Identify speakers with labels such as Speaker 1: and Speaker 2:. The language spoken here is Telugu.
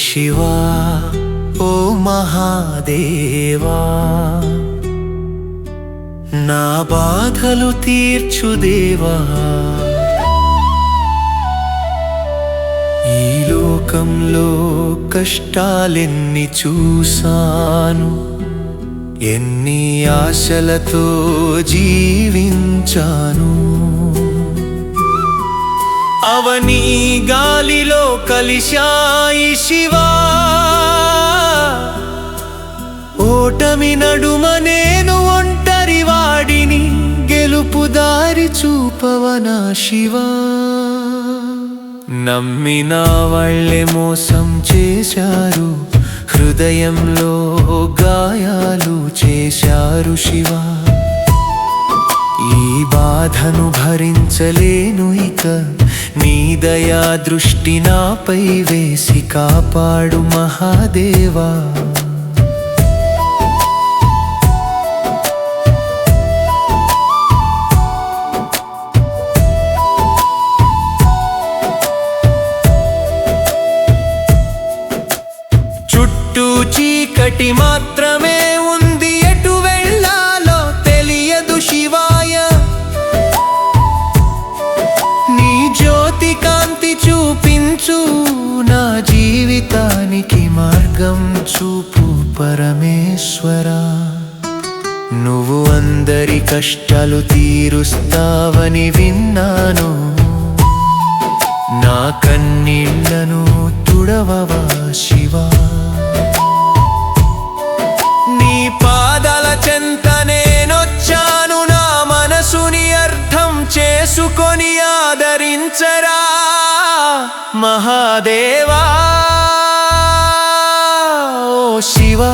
Speaker 1: శివా ఓ మహాదేవా, నా బాధలు తీర్చు దేవా. ఈ లోకంలో కష్టాలెన్ని చూసాను, ఎన్ని ఆశలతో జీవించాను. అవని గాలిలో కలిశాయి శివా, ఓటమి నడుమ నేను ఒంటరి వాడిని, గెలుపు దారి చూపవనా శివా. నమ్మిన వాళ్ళే మోసం చేశారు, హృదయంలో గాయాలు చేశారు శివా. ఈ బాధను భరించలేను ఇక, నీ దయా దృష్టి నాపై వేసి కాపాడు మహాదేవా. చుట్టూ చీకటి మాత్రమే ఉంది, ఎటు వెళ్ళాలో తెలియదు శివాయ. నీ జ్యోతి కాంతి చూపించు, నా జీవితానికి మార్గం చూపు పరమేశ్వరా. నువ్వు అందరి కష్టాలు తీరుస్తావని విన్నాను, నా కన్నీళ్లను తుడవవా శివా. నీ పాదాల చెంత నేనొచ్చాను, నా మనసుని అర్థం చేసుకొని ఆదరించరా మహాదేవా. ఓ శివా